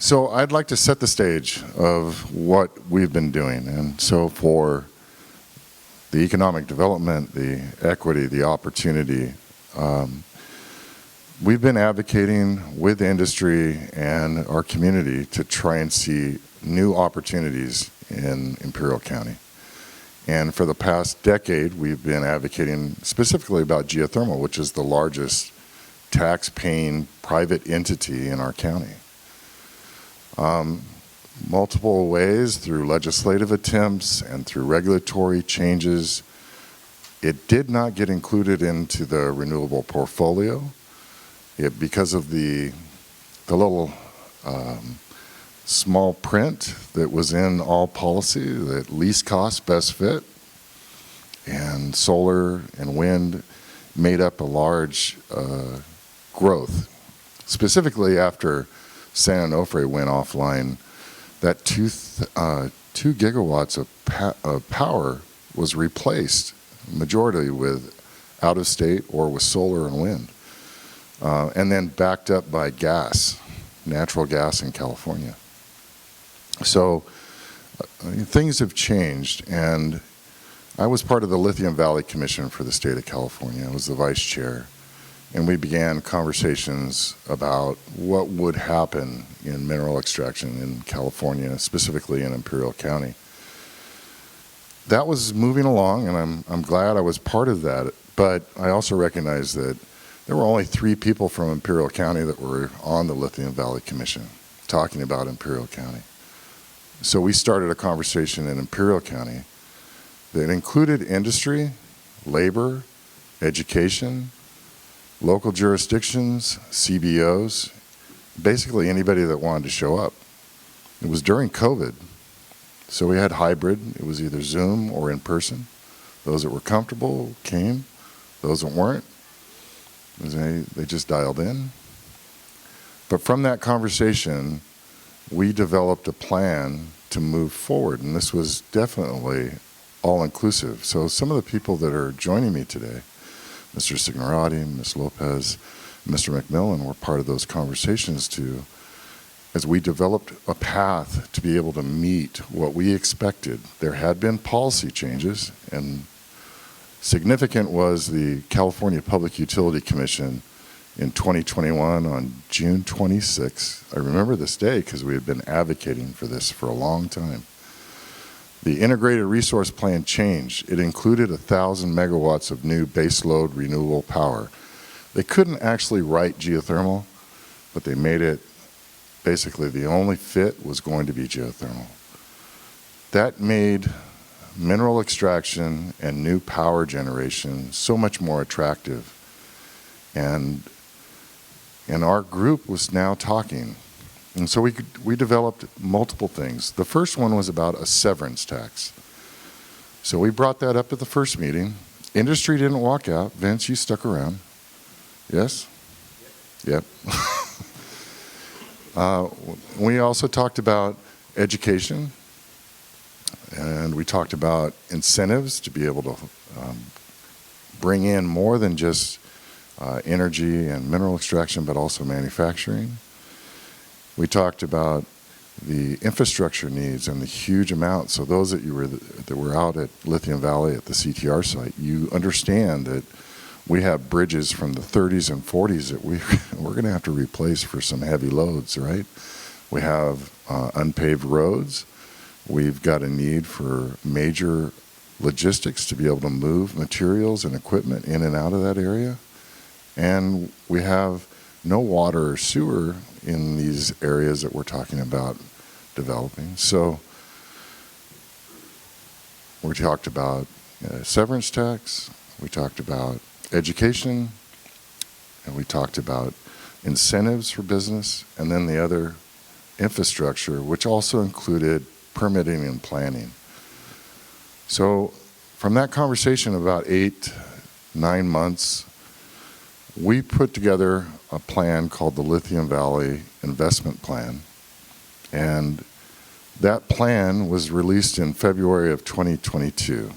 So I'd like to set the stage of what we've been doing. And so for the economic development, the equity, the opportunity, we've been advocating with industry and our community to try and see new opportunities in Imperial County. And for the past decade, we've been advocating specifically about geothermal, which is the largest tax-paying private entity in our county. Multiple ways, through legislative attempts and through regulatory changes, it did not get included into the renewable portfolio. Because of the little small print that was in all policy, that least cost, best fit, and solar and wind made up a large growth. Specifically after San Onofre went offline, that 2 gigawatts of power was replaced, majority with out-of-state or with solar and wind, and then backed up by gas, natural gas in California. So things have changed, and I was part of the Lithium Valley Commission for the state of California. I was the vice chair. And we began conversations about what would happen in mineral extraction in California, specifically in Imperial County. That was moving along, and I'm glad I was part of that. But I also recognize that there were only 3 people from Imperial County that were on the Lithium Valley Commission talking about Imperial County. So we started a conversation in Imperial County that included industry, labor, education, local jurisdictions, CBOs, basically anybody that wanted to show up. It was during COVID, so we had hybrid. It was either Zoom or in person. Those that were comfortable came. Those that weren't, they just dialed in. But from that conversation, we developed a plan to move forward, and this was definitely all-inclusive. So some of the people that are joining me today, Mr. Signorotti, Ms. Lopez, Mr. McMillan, were part of those conversations too, as we developed a path to be able to meet what we expected. There had been policy changes, and significant was the California Public Utility Commission in 2021 on June 26. I remember this day because we had been advocating for this for a long time. The integrated resource plan changed. It included 1,000 megawatts of new baseload renewable power. They couldn't actually write geothermal, but they made it basically the only fit was going to be geothermal. That made mineral extraction and new power generation so much more attractive. And our group was now talking. And so we developed multiple things. The first one was about a severance tax. So we brought that up at the first meeting. Industry didn't walk out. Vince, you stuck around. Yes? Yep. We also talked about education, and we talked about incentives to be able to bring in more than just energy and mineral extraction, but also manufacturing. We talked about the infrastructure needs and the huge amount. So those that were out at Lithium Valley at the CTR site, you understand that we have bridges from the 30s and 40s that we're going to have to replace for some heavy loads, right? We have unpaved roads. We've got a need for major logistics to be able to move materials and equipment in and out of that area. And we have no water or sewer in these areas that we're talking about developing. So we talked about severance tax, we talked about education, and we talked about incentives for business, and then the other infrastructure, which also included permitting and planning. So from that conversation, about 8-9 months, we put together a plan called the Lithium Valley Investment Plan. And that plan was released in February of 2022.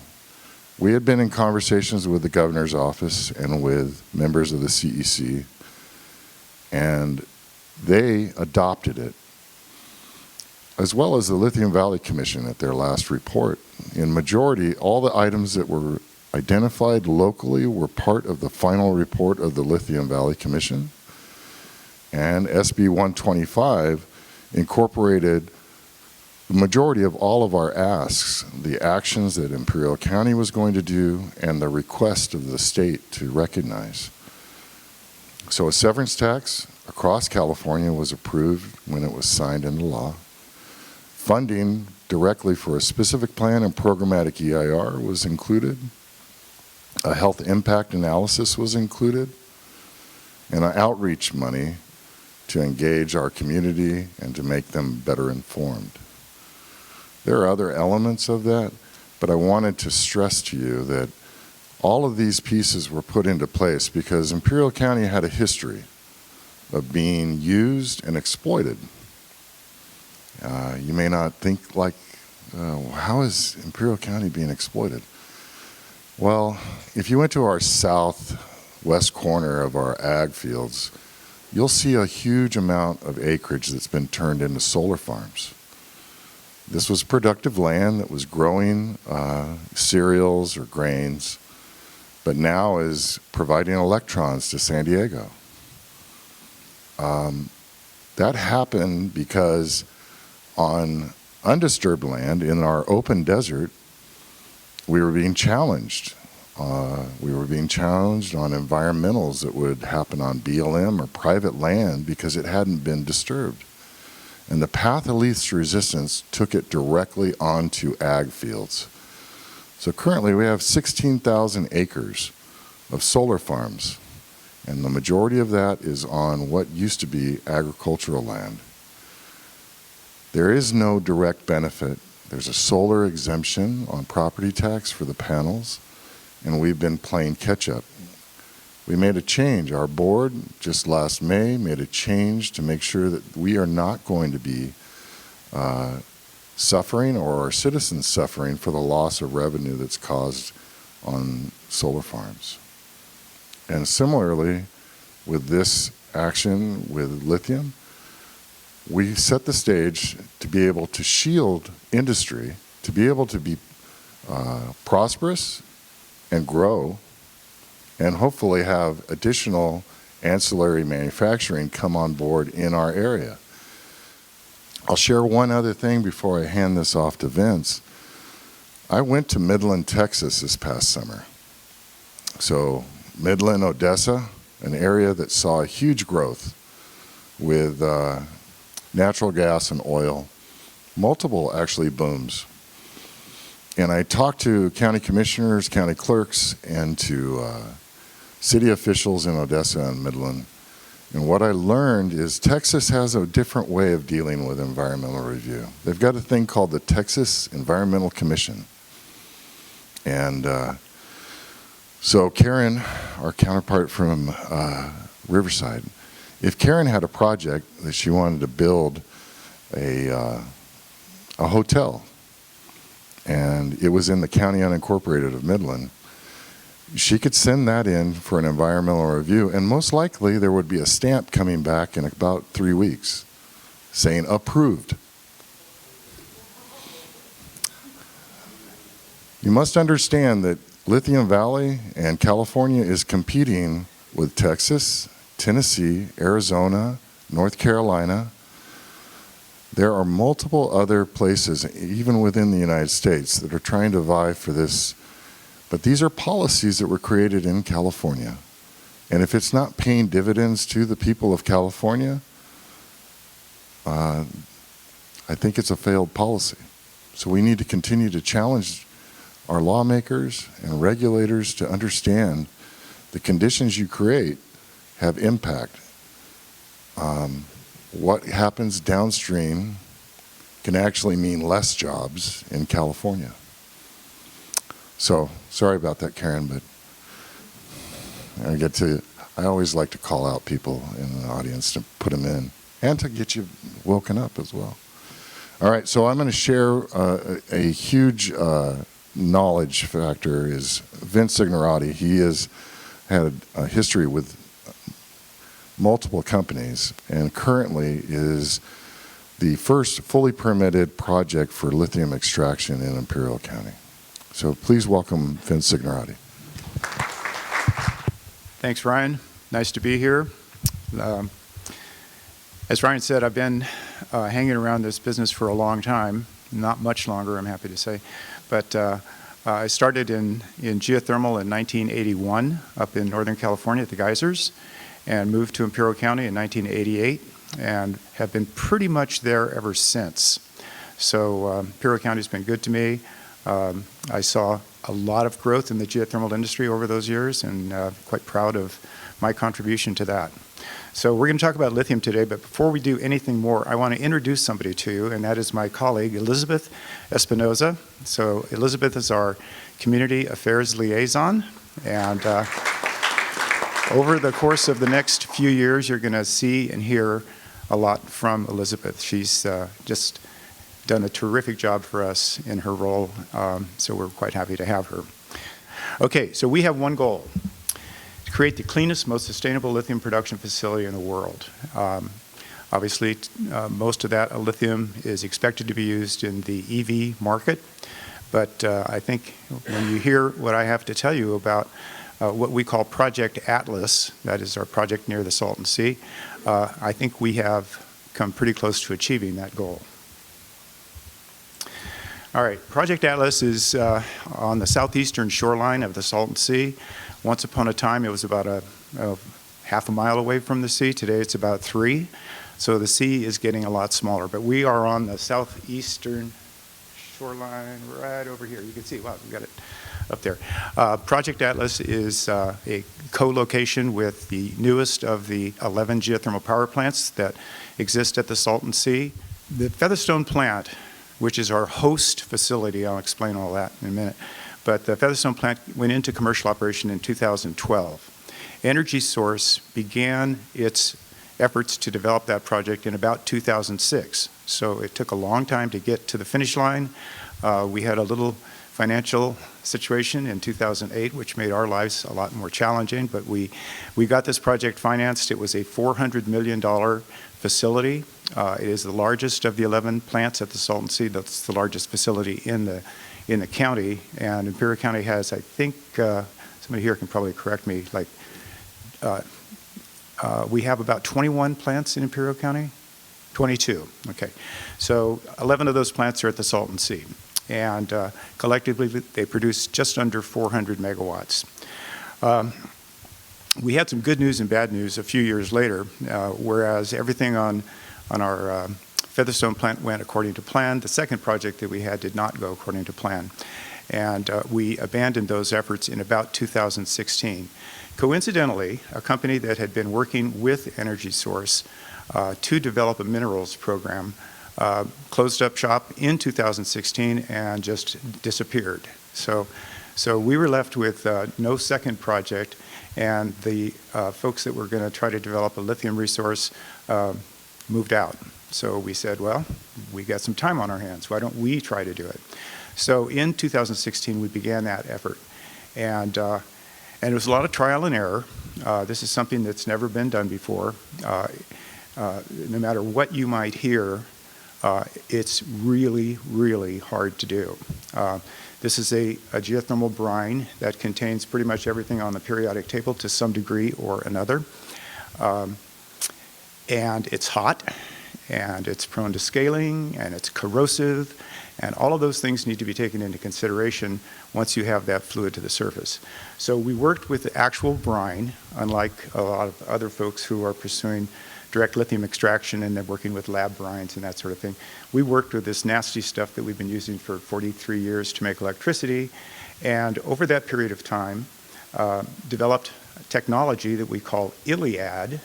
We had been in conversations with the governor's office and with members of the CEC, and they adopted it. as well as the Lithium Valley Commission at their last report. In majority, all the items that were identified locally were part of the final report of the Lithium Valley Commission. And SB 125 incorporated the majority of all of our asks, the actions that Imperial County was going to do, and the request of the state to recognize. So a severance tax across California was approved when it was signed into law. Funding directly for a specific plan and programmatic EIR was included. A health impact analysis was included, and an outreach money to engage our community and to make them better informed. There are other elements of that, but I wanted to stress to you that all of these pieces were put into place because Imperial County had a history of being used and exploited. You may not think like, how is Imperial County being exploited? Well, if you went to our southwest corner of our ag fields, you'll see a huge amount of acreage that's been turned into solar farms. This was productive land that was growing cereals or grains, but now is providing electrons to San Diego. That happened because on undisturbed land in our open desert, we were being challenged. We were being challenged on environmentals that would happen on BLM or private land because it hadn't been disturbed. And the path of least resistance took it directly onto ag fields. So currently we have 16,000 acres of solar farms, and the majority of that is on what used to be agricultural land. There is no direct benefit. There's a solar exemption on property tax for the panels, and we've been playing catch up. We made a change. Our board just last May made a change to make sure that we are not going to be suffering or our citizens suffering for the loss of revenue that's caused on solar farms. And similarly, with this action with lithium, we set the stage to be able to shield industry, to be able to be prosperous and grow, and hopefully have additional ancillary manufacturing come on board in our area. I'll share one other thing before I hand this off to Vince. I went to Midland, Texas this past summer. So Midland, Odessa, an area that saw a huge growth with natural gas and oil, multiple actually booms. And I talked to county commissioners, county clerks, and to city officials in Odessa and Midland. And what I learned is Texas has a different way of dealing with environmental review. They've got a thing called the Texas Environmental Commission. And so Karen, our counterpart from Riverside, if Karen had a project that she wanted to build a hotel, and it was in the county unincorporated of Midland, she could send that in for an environmental review, and most likely there would be a stamp coming back in about 3 weeks saying approved. You must understand that Lithium Valley and California is competing with Texas, Tennessee, Arizona, North Carolina. There are multiple other places, even within the United States, that are trying to vie for this. But these are policies that were created in California. And if it's not paying dividends to the people of California, I think it's a failed policy. So we need to continue to challenge our lawmakers and regulators to understand the conditions you create have impact. What happens downstream can actually mean less jobs in California. So, sorry about that, Karen, but I always like to call out people in the audience to put them in and to get you woken up as well. All right, so I'm going to share a huge knowledge factor is Vince Signorotti. He has had a history with multiple companies and currently is the first fully permitted project for lithium extraction in Imperial County. So please welcome Vince Signorotti. Thanks, Ryan. Nice to be here. As Ryan said, I've been hanging around this business for a long time, not much longer, I'm happy to say. But I started in geothermal in 1981 up in Northern California at the geysers, and moved to Imperial County in 1988, and have been pretty much there ever since. So Imperial County has been good to me. I saw a lot of growth in the geothermal industry over those years, and quite proud of my contribution to that. So we're going to talk about lithium today, but before we do anything more, I want to introduce somebody to you, and that is my colleague, Elizabeth Espinoza. So Elizabeth is our Community Affairs Liaison, and over the course of the next few years, you're going to see and hear a lot from Elizabeth. She's just done a terrific job for us in her role, so we're quite happy to have her. Okay, so we have one goal: to create the cleanest, most sustainable lithium production facility in the world. Obviously, most of that lithium is expected to be used in the EV market, but I think when you hear what I have to tell you about what we call Project Atlas, that is our project near the Salton Sea, I think we have come pretty close to achieving that goal. All right, Project Atlas is on the southeastern shoreline of the Salton Sea. Once upon a time, it was about half a mile away from the sea. Today, it's about 3. So the sea is getting a lot smaller. But we are on the southeastern shoreline right over here. You can see, wow, we got it up there. Project Atlas is a co-location with the newest of the 11 geothermal power plants that exist at the Salton Sea. The Featherstone plant, which is our host facility, I'll explain all that in a minute, but the Featherstone plant went into commercial operation in 2012. EnergySource began its efforts to develop that project in about 2006. So it took a long time to get to the finish line. We had a little financial situation in 2008, which made our lives a lot more challenging, but we got this project financed. It was a $400 million facility. It is the largest of the 11 plants at the Salton Sea. That's the largest facility in the county, and Imperial County has, I think, somebody here can probably correct me, like we have about 21 plants in Imperial County? 22, okay. So 11 of those plants are at the Salton Sea, and collectively they produce just under 400 megawatts. We had some good news and bad news a few years later, whereas everything on our Featherstone plant went according to plan. The second project that we had did not go according to plan, and we abandoned those efforts in about 2016. Coincidentally, a company that had been working with EnergySource to develop a minerals program closed up shop in 2016 and just disappeared. So we were left with no second project, and the folks that were going to try to develop a lithium resource moved out. So we said, well, we got some time on our hands. Why don't we try to do it? So in 2016, we began that effort. And it was a lot of trial and error. This is something that's never been done before. No matter what you might hear, it's really, really hard to do. This is a geothermal brine that contains pretty much everything on the periodic table to some degree or another. And it's hot, and it's prone to scaling, and it's corrosive, and all of those things need to be taken into consideration once you have that fluid to the surface. So we worked with the actual brine, unlike a lot of other folks who are pursuing direct lithium extraction and they're working with lab brines and that sort of thing. We worked with this nasty stuff that we've been using for 43 years to make electricity, and over that period of time, developed technology that we call ILIAD,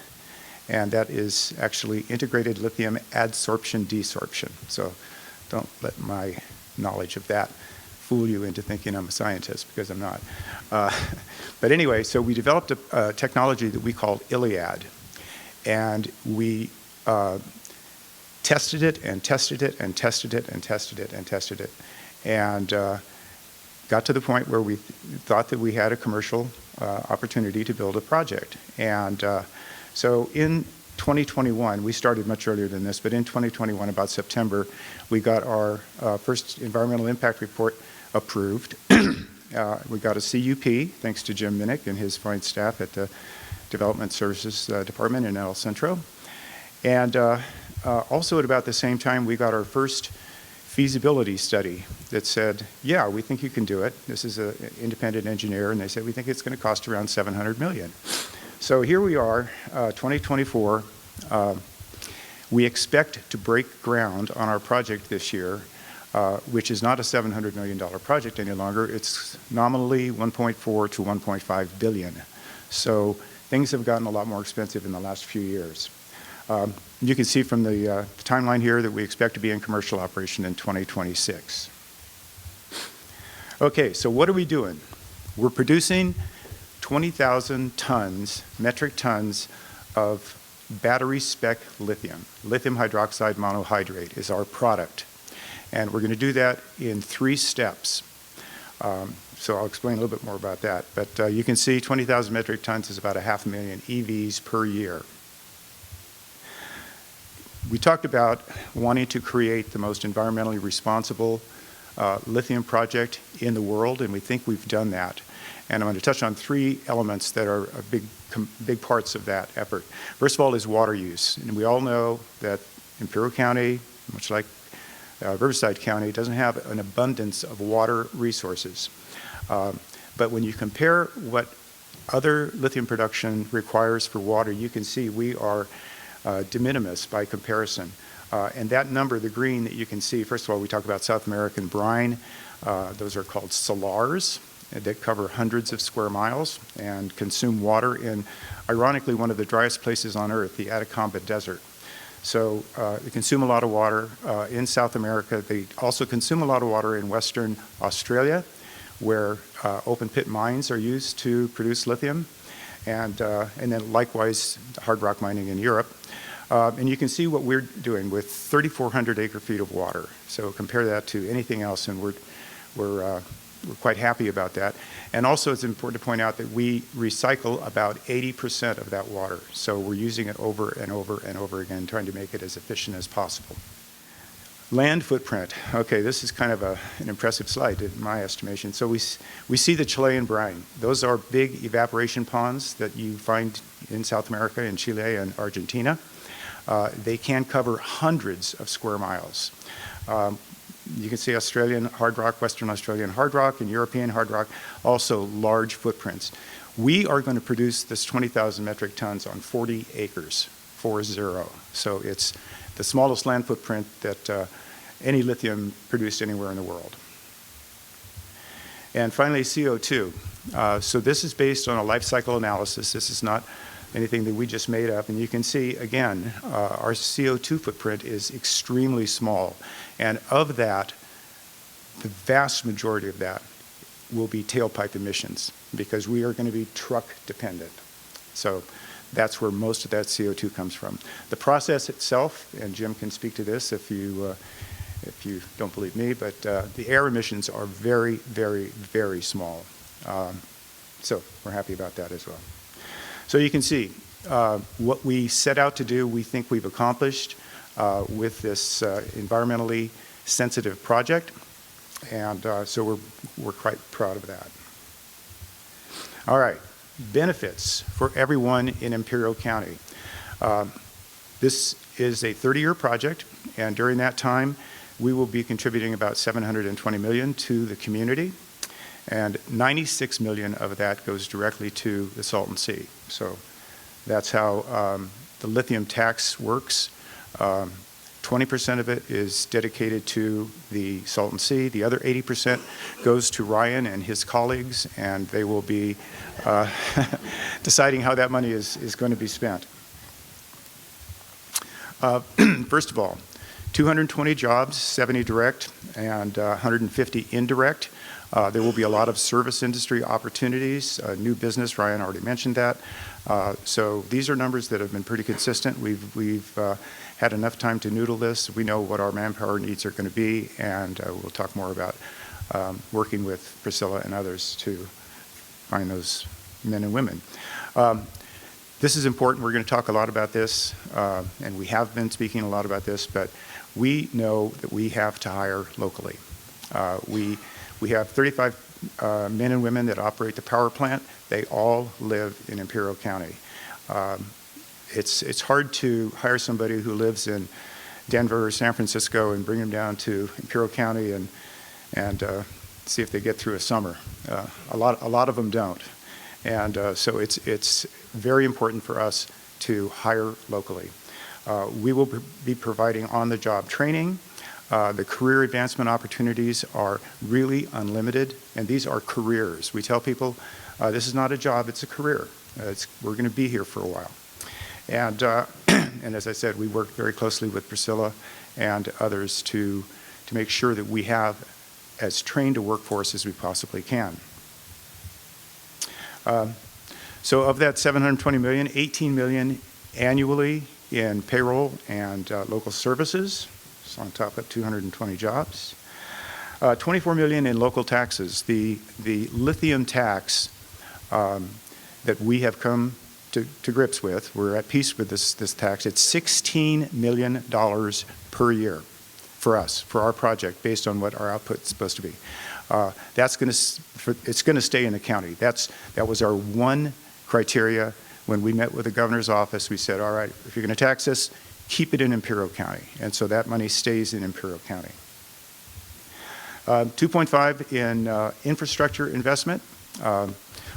and that is actually integrated lithium adsorption desorption. So don't let my knowledge of that fool you into thinking I'm a scientist, because I'm not. But anyway, so we developed a technology that we called ILIAD, and we tested it and tested it and tested it and tested it and tested it, and got to the point where we thought that we had a commercial opportunity to build a project. And so in 2021, we started much earlier than this, but in 2021, about September, we got our first environmental impact report approved. We got a CUP, thanks to Jim Minnick and his fine staff at the Development Services Department in El Centro. And also at about the same time, we got our first feasibility study that said, yeah, we think you can do it. This is an independent engineer, and they said, we think it's going to cost around $700 million. So here we are, 2024. We expect to break ground on our project this year, which is not a $700 million project any longer. It's nominally 1.4 to 1.5 billion. So things have gotten a lot more expensive in the last few years. You can see from the timeline here that we expect to be in commercial operation in 2026. Okay, so what are we doing? We're producing 20,000 metric tons of battery spec lithium. Lithium hydroxide monohydrate is our product. And we're going to do that in 3 steps. So I'll explain a little bit more about that. But you can see 20,000 metric tons is about 500,000 EVs per year. We talked about wanting to create the most environmentally responsible lithium project in the world, and we think we've done that. And I'm going to touch on 3 elements that are big parts of that effort. First of all is water use. And we all know that Imperial County, much like Riverside County, doesn't have an abundance of water resources. But when you compare what other lithium production requires for water, you can see we are de minimis by comparison. And that number, the green that you can see, first of all, we talk about South American brine. Those are called salars that cover hundreds of square miles and consume water in, ironically, one of the driest places on Earth, the Atacama Desert. So they consume a lot of water in South America. They also consume a lot of water in Western Australia, where open pit mines are used to produce lithium, and then likewise hard rock mining in Europe. And you can see what we're doing with 3,400 acre-feet of water. So compare that to anything else, and we're quite happy about that. And also it's important to point out that we recycle about 80% of that water. So we're using it over and over and over again, trying to make it as efficient as possible. Land footprint. Okay, this is kind of an impressive slide in my estimation. So we see the Chilean brine. Those are big evaporation ponds that you find in South America, in Chile and Argentina. They can cover hundreds of square miles. You can see Australian hard rock, Western Australian hard rock, and European hard rock, also large footprints. We are going to produce this 20,000 metric tons on 40 acres, 40. So it's the smallest land footprint that any lithium produced anywhere in the world. And finally, CO2. So this is based on a life cycle analysis. This is not anything that we just made up. And you can see, again, our CO2 footprint is extremely small. And of that, the vast majority of that will be tailpipe emissions, because we are going to be truck dependent. So that's where most of that CO2 comes from. The process itself, and Jim can speak to this if you don't believe me, but the air emissions are very, very, very small. So we're happy about that as well. So you can see what we set out to do, we think we've accomplished with this environmentally sensitive project, and so we're quite proud of that. All right, benefits for everyone in Imperial County. This is a 30-year project, and during that time, we will be contributing about $720 million to the community, and 96 million of that goes directly to the Salton Sea. So that's how the lithium tax works. 20% of it is dedicated to the Salton Sea. The other 80% goes to Ryan and his colleagues, and they will be deciding how that money is going to be spent. First of all, 220 jobs, 70 direct and 150 indirect. There will be a lot of service industry opportunities, new business, Ryan already mentioned that. So these are numbers that have been pretty consistent. We've had enough time to noodle this. We know what our manpower needs are going to be, and we'll talk more about working with Priscilla and others to find those men and women. The This is important. We're going to talk a lot about this, and we have been speaking a lot about this, but we know that we have to hire locally. We have 35 men and women that operate the power plant. They all live in Imperial County. It's hard to hire somebody who lives in Denver or San Francisco and bring them down to Imperial County and see if they get through a summer. A lot of them don't. And so it's very important for us to hire locally. We will be providing on-the-job training. The career advancement opportunities are really unlimited, and these are careers. We tell people this is not a job, it's a career. We're going to be here for a while. And, and as I said, we work very closely with Priscilla and others to make sure that we have as trained a workforce as we possibly can. So of that $720 million, $18 million annually in payroll and local services, so on top of 220 jobs. $24 million in local taxes. The lithium tax that we have come to grips with, we're at peace with this tax. It's $16 million per year for us, for our project, based on what our output is supposed to be. It's going to stay in the county. That was our one criteria when we met with the governor's office. We said, all right, if you're going to tax us, keep it in Imperial County. And so that money stays in Imperial County. 2.5 in infrastructure investment.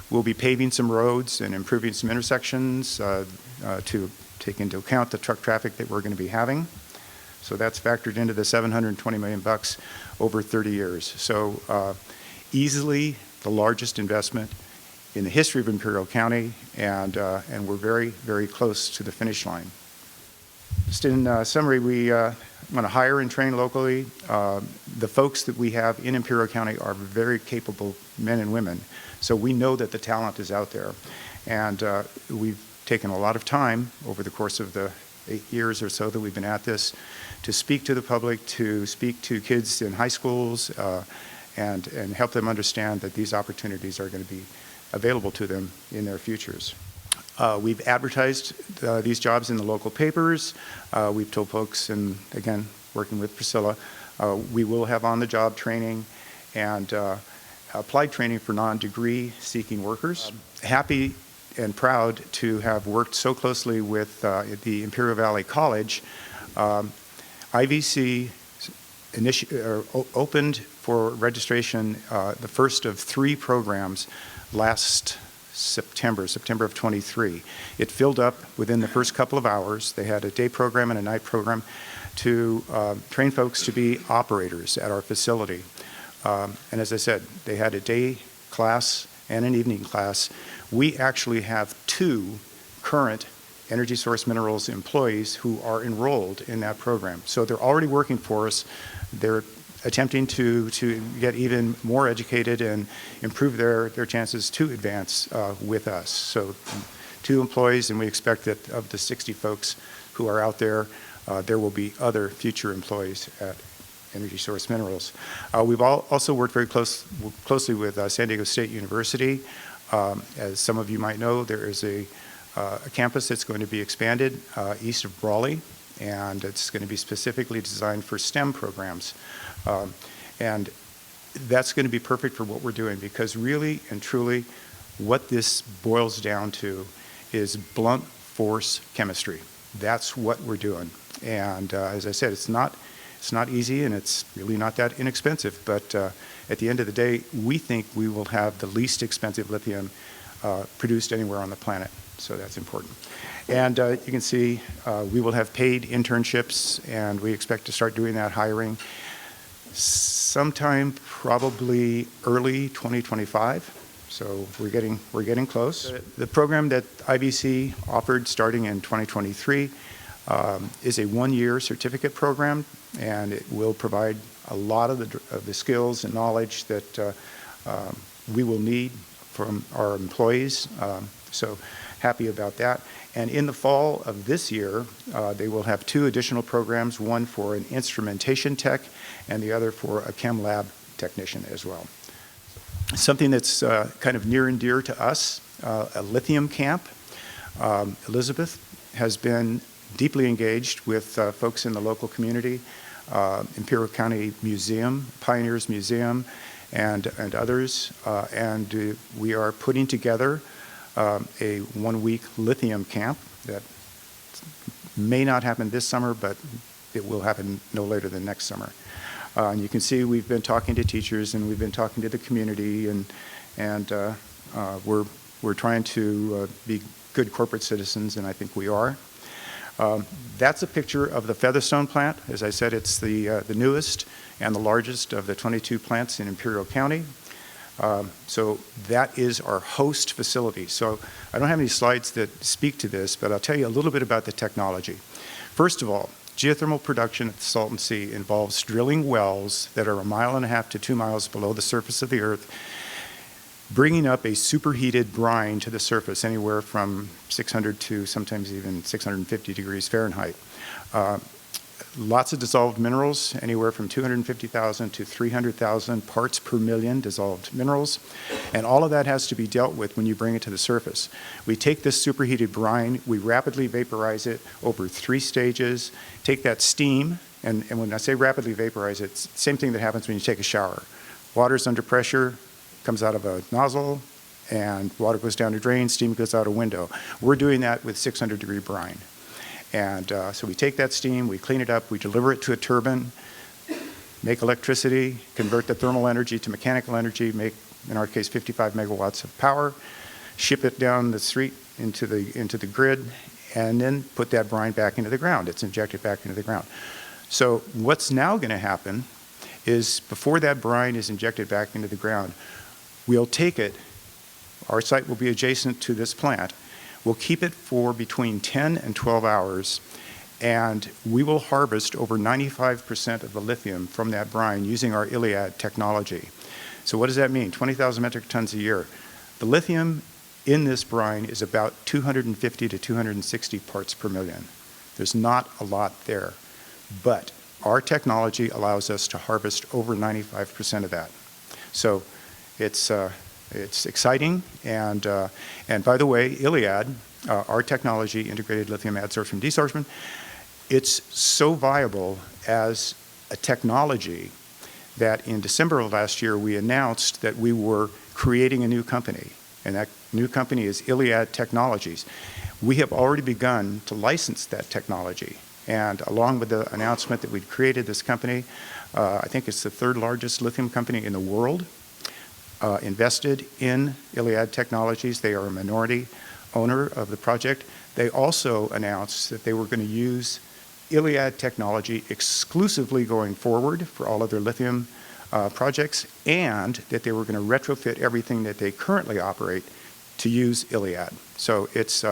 We'll be paving some roads and improving some intersections to take into account the truck traffic that we're going to be having. So that's factored into the $720 million over 30 years. So easily the largest investment in the history of Imperial County, and we're very, very close to the finish line. Just in summary, we want to hire and train locally. The folks that we have in Imperial County are very capable men and women, so we know that the talent is out there. And we've taken a lot of time over the course of the 8 years or so that we've been at this to speak to the public, to speak to kids in high schools, and help them understand that these opportunities are going to be available to them in their futures. We've advertised these jobs in the local papers. We've told folks, and again, working with Priscilla, we will have on-the-job training and applied training for non-degree seeking workers. Happy and proud to have worked so closely with the Imperial Valley College. IVC opened for registration the first of 3 programs last September of 23. It filled up within the first couple of hours. They had a day program and a night program to train folks to be operators at our facility. And as I said, they had a day class and an evening class. We actually have 2 current EnergySource Minerals employees who are enrolled in that program. So they're already working for us. They're attempting to get even more educated and improve their chances to advance with us. So 2 employees, and we expect that of the 60 folks who are out there, there will be other future employees at EnergySource Minerals. We've also worked very closely with San Diego State University. As some of you might know, there is a campus that's going to be expanded east of Brawley, and it's going to be specifically designed for STEM programs. And that's going to be perfect for what we're doing, because really and truly what this boils down to is blunt force chemistry. That's what we're doing. And as I said, it's not easy, and it's really not that inexpensive, but at the end of the day, we think we will have the least expensive lithium produced anywhere on the planet. So that's important. And you can see we will have paid internships, and we expect to start doing that hiring sometime probably early 2025. So we're getting close. The program that IBC offered starting in 2023 is a 1-year certificate program, and it will provide a lot of the skills and knowledge that we will need from our employees. So happy about that. And in the fall of this year, they will have 2 additional programs, one for an instrumentation tech and the other for a chem lab technician as well. Something that's kind of near and dear to us, a lithium camp. Elizabeth has been deeply engaged with folks in the local community, Imperial County Museum, Pioneers Museum, and others, and we are putting together a one-week lithium camp that may not happen this summer, but it will happen no later than next summer. And you can see we've been talking to teachers and we've been talking to the community, and we're trying to be good corporate citizens, and I think we are. That's a picture of the Featherstone plant. As I said, it's the newest and the largest of the 22 plants in Imperial County. So that is our host facility. So I don't have any slides that speak to this, but I'll tell you a little bit about the technology. First of all, geothermal production at the Salton Sea involves drilling wells that are 1.5 miles to 2 miles below the surface of the earth, bringing up a superheated brine to the surface anywhere from 600 to sometimes even 650 degrees Fahrenheit. Lots of dissolved minerals, anywhere from 250,000 to 300,000 parts per million dissolved minerals. And all of that has to be dealt with when you bring it to the surface. We take this superheated brine, we rapidly vaporize it over 3 stages, take that steam, and when I say rapidly vaporize it, it's the same thing that happens when you take a shower. Water's under pressure, comes out of a nozzle, and water goes down a drain, steam goes out a window. We're doing that with 600-degree brine. And so we take that steam, we clean it up, we deliver it to a turbine, make electricity, convert the thermal energy to mechanical energy, make, in our case, 55 megawatts of power, ship it down the street into the grid, and then put that brine back into the ground. It's injected back into the ground. So what's now going to happen is before that brine is injected back into the ground, we'll take it, our site will be adjacent to this plant, we'll keep it for between 10 and 12 hours, and we will harvest over 95% of the lithium from that brine using our Iliad technology. So what does that mean? 20,000 metric tons a year. The lithium in this brine is about 250 to 260 parts per million. There's not a lot there, but our technology allows us to harvest over 95% of that. So it's exciting, and by the way, Iliad, our technology, integrated lithium adsorption desorption, it's so viable as a technology that in December of last year we announced that we were creating a new company, and that new company is Iliad Technologies. We have already begun to license that technology, and along with the announcement that we'd created this company, I think it's the 3rd largest lithium company in the world, invested in Iliad Technologies. They are a minority owner of the project. They also announced that they were going to use Iliad technology exclusively going forward for all of their lithium projects, and that they were going to retrofit everything that they currently operate to use Iliad. So it's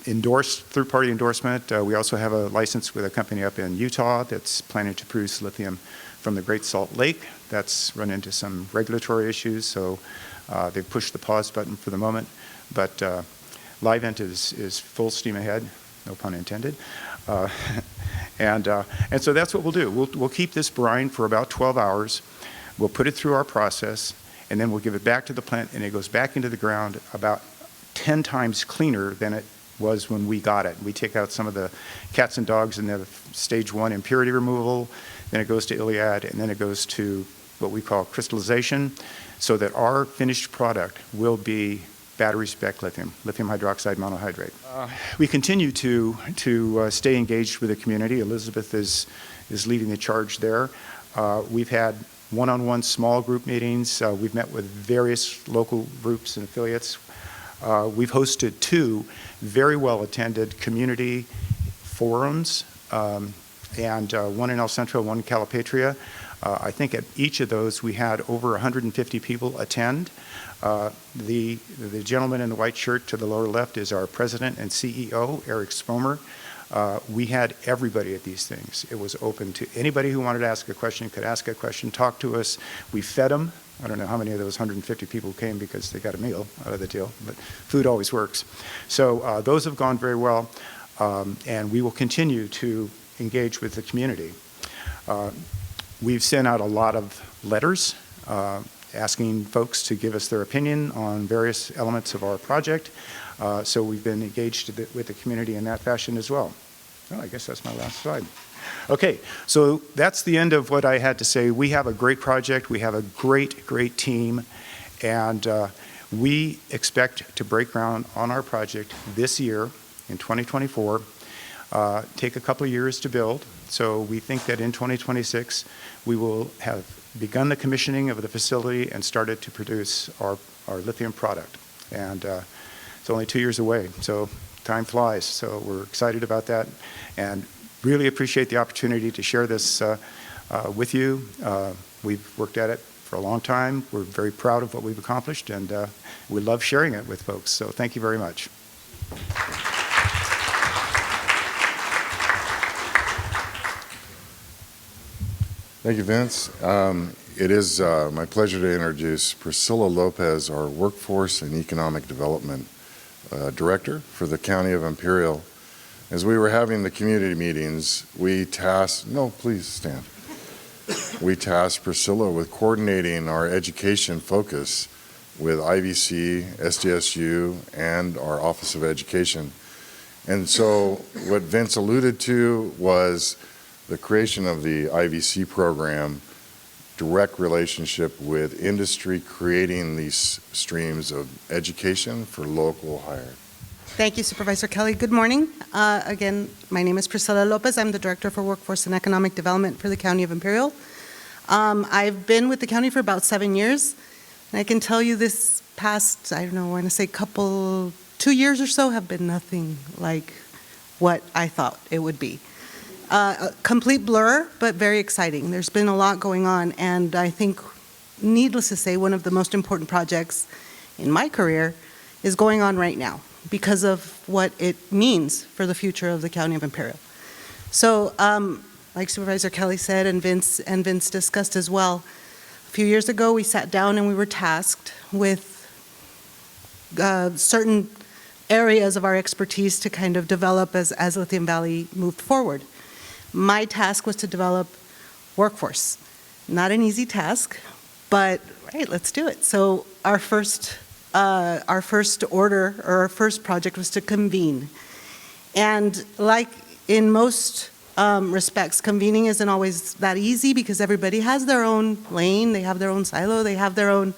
endorsed, third-party endorsement. We also have a license with a company up in Utah that's planning to produce lithium from the Great Salt Lake. That's run into some regulatory issues, so they've pushed the pause button for the moment. But Livent is full steam ahead, no pun intended. And so that's what we'll do. We'll keep this brine for about 12 hours. We'll put it through our process, and then we'll give it back to the plant, and it goes back into the ground about 10 times cleaner than it was when we got it. We take out some of the cats and dogs in the stage 1 impurity removal, then it goes to Iliad, and then it goes to what we call crystallization, so that our finished product will be battery spec lithium, lithium hydroxide monohydrate. We continue to stay engaged with the community. Elizabeth is leading the charge there. We've had one-on-one small group meetings. We've met with various local groups and affiliates. We've hosted 2 very well-attended community forums, and one in El Centro, one in Calipatria. I think at each of those we had over 150 people attend. The gentleman in the white shirt to the lower left is our president and CEO, Eric Spomer. We had everybody at these things. It was open to anybody who wanted to ask a question, could ask a question, talk to us. We fed them. I don't know how many of those 150 people came because they got a meal out of the deal, but food always works. So those have gone very well, and we will continue to engage with the community. We've sent out a lot of letters asking folks to give us their opinion on various elements of our project. So we've been engaged with the community in that fashion as well. Oh, I guess that's my last slide. Okay, so that's the end of what I had to say. We have a great project. We have a great, great team. And we expect to break ground on our project this year in 2024. Take a couple of years to build. So we think that in 2026, we will have begun the commissioning of the facility and started to produce our lithium product. And it's only 2 years away, so time flies. So we're excited about that and really appreciate the opportunity to share this with you. We've worked at it for a long time. We're very proud of what we've accomplished, and we love sharing it with folks. So thank you very much. Thank you, Vince. It is my pleasure to introduce Priscilla Lopez, our Workforce and Economic Development Director for the County of Imperial. As we were having the community meetings, we tasked Priscilla with coordinating our education focus with IVC, SDSU, and our Office of Education. And so what Vince alluded to was the creation of the IVC program, direct relationship with industry, creating these streams of education for local hire. Thank you, Supervisor Kelley. Good morning. Again, my name is Priscilla Lopez. I'm the Director for Workforce and Economic Development for the County of Imperial. I've been with the county for about 7 years, and I can tell you this past, I don't know, I want to say 2 years or so have been nothing like what I thought it would be. A complete blur, but very exciting. There's been a lot going on, and I think, needless to say, one of the most important projects in my career is going on right now because of what it means for the future of the County of Imperial. So, like Supervisor Kelley said, and Vince discussed as well, a few years ago we sat down and we were tasked with certain areas of our expertise to kind of develop as Lithium Valley moved forward. My task was to develop workforce. Not an easy task, but right, let's do it. So our first order, or our first project, was to convene. And like in most respects, convening isn't always that easy because everybody has their own lane, they have their own silo, they have their own,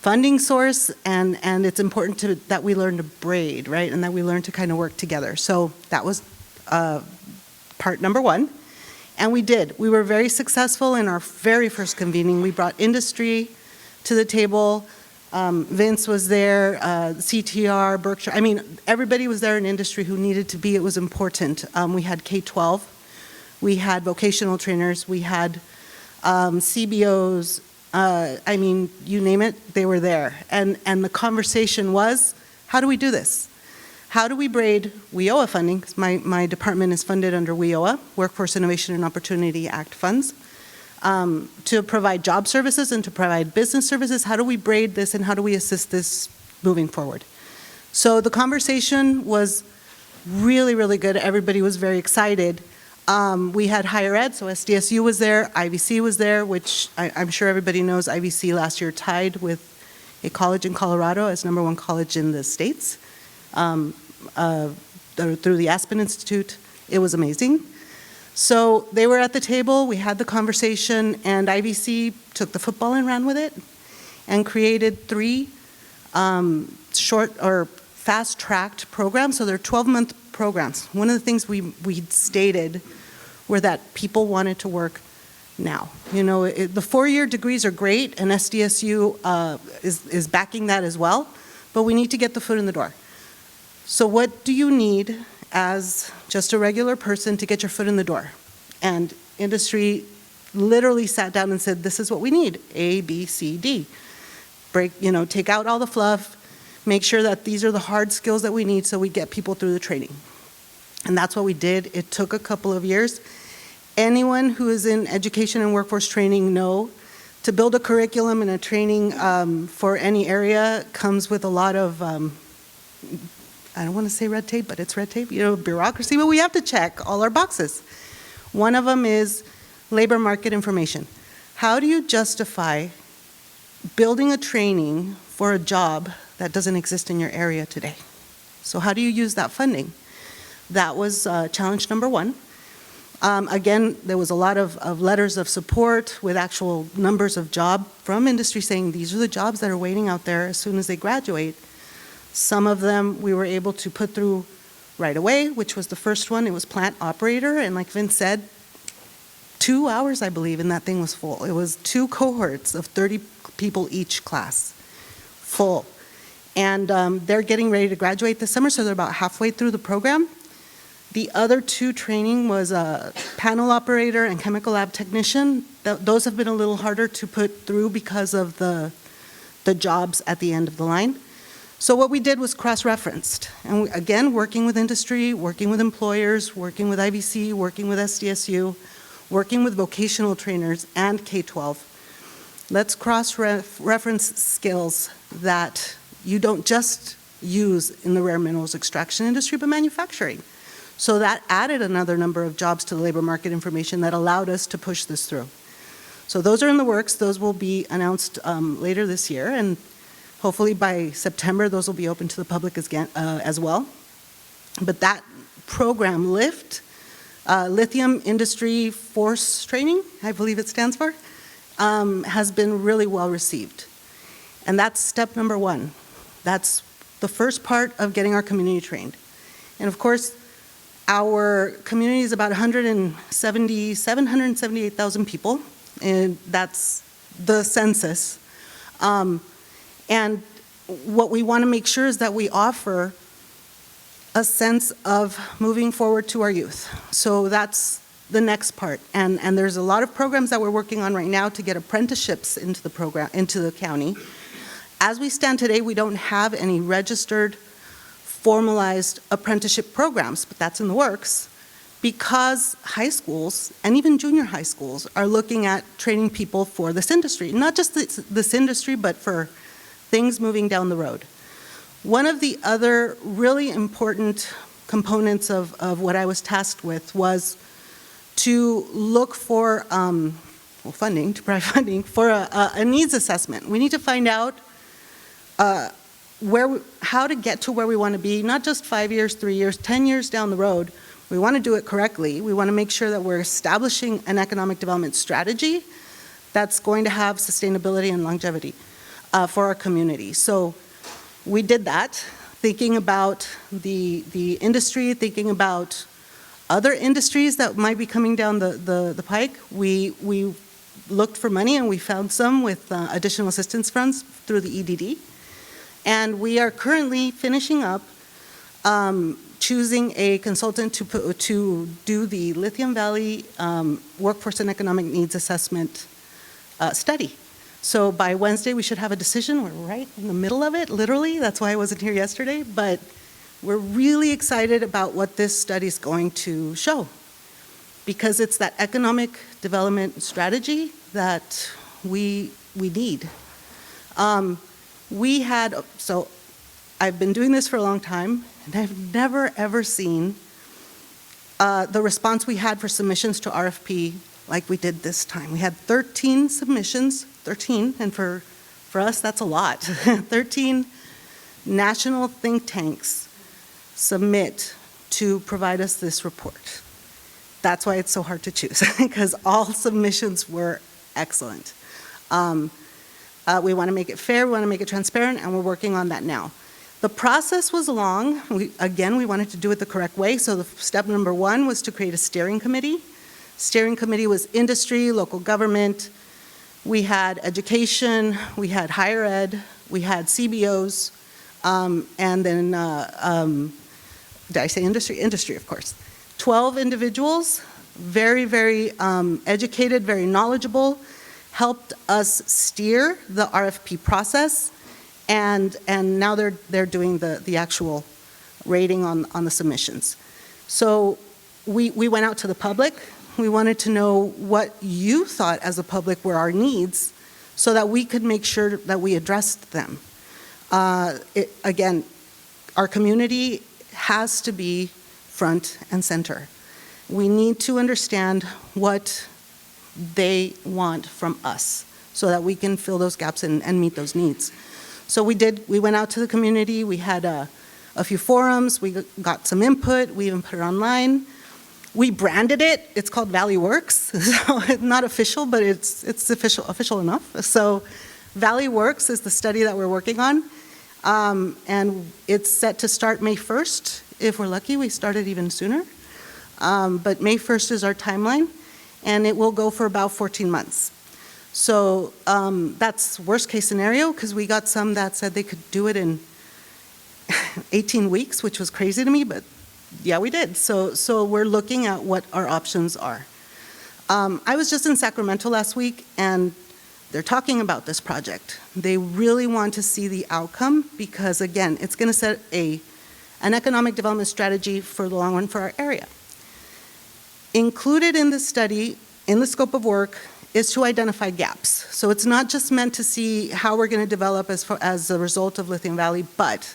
funding source, and it's important that we learn to braid, right, and that we learn to kind of work together. So that was part number one, and we did. We were very successful in our very first convening. We brought industry to the table. Vince was there, CTR, Berkshire. I mean, everybody was there in industry who needed to be. It was important. We had K-12. We had vocational trainers. We had CBOs. I mean, you name it, they were there. And the conversation was, how do we do this? How do we braid WIOA funding? Because my department is funded under WIOA, Workforce Innovation and Opportunity Act funds, to provide job services and to provide business services. How do we braid this and how do we assist this moving forward? So the conversation was really, really good. Everybody was very excited. We had higher ed, so SDSU was there, IVC was there, which I'm sure everybody knows IVC last year tied with a college in Colorado as #1 college in the States. Through the Aspen Institute. It was amazing. So they were at the table, we had the conversation, and IVC took the football and ran with it and created 3 short or fast-tracked programs. So they're 12-month programs. One of the things we stated were that people wanted to work now. The 4-year degrees are great, and SDSU is backing that as well, but we need to get the foot in the door. So what do you need as just a regular person to get your foot in the door? And industry literally sat down and said, this is what we need, A, B, C, D. Take out all the fluff, make sure that these are the hard skills that we need so we get people through the training. And that's what we did. It took a couple of years. Anyone who is in education and workforce training know to build a curriculum and a training for any area comes with a lot of I don't want to say red tape, but it's red tape, bureaucracy, but we have to check all our boxes. One of them is labor market information. How do you justify building a training for a job that doesn't exist in your area today. So how do you use that funding? That was challenge number one. Again, there was a lot of letters of support with actual numbers of job from industry saying these are the jobs that are waiting out there as soon as they graduate. Some of them we were able to put through right away, which was the first one. It was plant operator, and like Vince said, 2 hours, I believe, and that thing was full. It was 2 cohorts of 30 people each class, full. And they're getting ready to graduate this summer, so they're about halfway through the program. The other 2 training was a panel operator and chemical lab technician. Those have been a little harder to put through because of the jobs at the end of the line. So what we did was cross-referenced. And again, working with industry, working with employers, working with IVC, working with SDSU, working with vocational trainers and K-12. Let's cross-reference skills that you don't just use in the rare minerals extraction industry, but manufacturing. So that added another number of jobs to the labor market information that allowed us to push this through. So those are in the works. Those will be announced later this year, and hopefully by September, those will be open to the public as well. But that program, LIFT, Lithium Industry Force Training, I believe it stands for, has been really well received. And that's step number one. That's the first part of getting our community trained. And of course, our community is about 178,000 people, and that's the census. And what we want to make sure is that we offer a sense of moving forward to our youth. So that's the next part. And there's a lot of programs that we're working on right now to get apprenticeships into the program, into the county. As we stand today, we don't have any registered, formalized apprenticeship programs, but that's in the works because high schools and even junior high schools are looking at training people for this industry, not just this industry, but for things moving down the road. One of the other really important components of what I was tasked with was to look for funding, to provide funding for a needs assessment. We need to find out how to get to where we want to be, not just 5 years, 3 years, 10 years down the road. We want to do it correctly. We want to make sure that we're establishing an economic development strategy that's going to have sustainability and longevity for our community. So we did that, thinking about the industry, thinking about other industries that might be coming down the pike. We looked for money and we found some with additional assistance funds through the EDD. And we are currently finishing up choosing a consultant to do the Lithium Valley Workforce and Economic Needs Assessment study. So by Wednesday, we should have a decision. We're right in the middle of it, literally. That's why I wasn't here yesterday. But we're really excited about what this study is going to show, because it's that economic development strategy that we need. So I've been doing this for a long time, and I've never, ever seen the response we had for submissions to RFP like we did this time. We had 13 submissions, 13, and for us, that's a lot. 13 national think tanks submit to provide us this report. That's why it's so hard to choose, because all submissions were excellent. We want to make it fair, we want to make it transparent, and we're working on that now. The process was long. We wanted to do it the correct way, so the step number one was to create a steering committee. Steering committee was industry, local government, we had education, we had higher ed, we had CBOs, and then, did I say industry? Industry, of course. 12 individuals, very, very educated, very knowledgeable, helped us steer the RFP process, and now they're doing the actual rating on the submissions. So we went out to the public. We wanted to know what you thought as a public were our needs so that we could make sure that we addressed them. Again, our community has to be front and center. We need to understand what they want from us so that we can fill those gaps and meet those needs. So we went out to the community, we had a few forums, we got some input, we even put it online. We branded it, it's called Valley Works, so it's not official, but it's official enough. So Valley Works is the study that we're working on, and it's set to start May 1st. If we're lucky, we started even sooner. But May 1st is our timeline, and it will go for about 14 months. So that's worst case scenario, because we got some that said they could do it in 18 weeks, which was crazy to me, but yeah, we did. So we're looking at what our options are. I was just in Sacramento last week, and they're talking about this project. They really want to see the outcome because, again, it's going to set an economic development strategy for the long run for our area. Included in the study, in the scope of work, is to identify gaps. So it's not just meant to see how we're going to develop as a result of Lithium Valley, but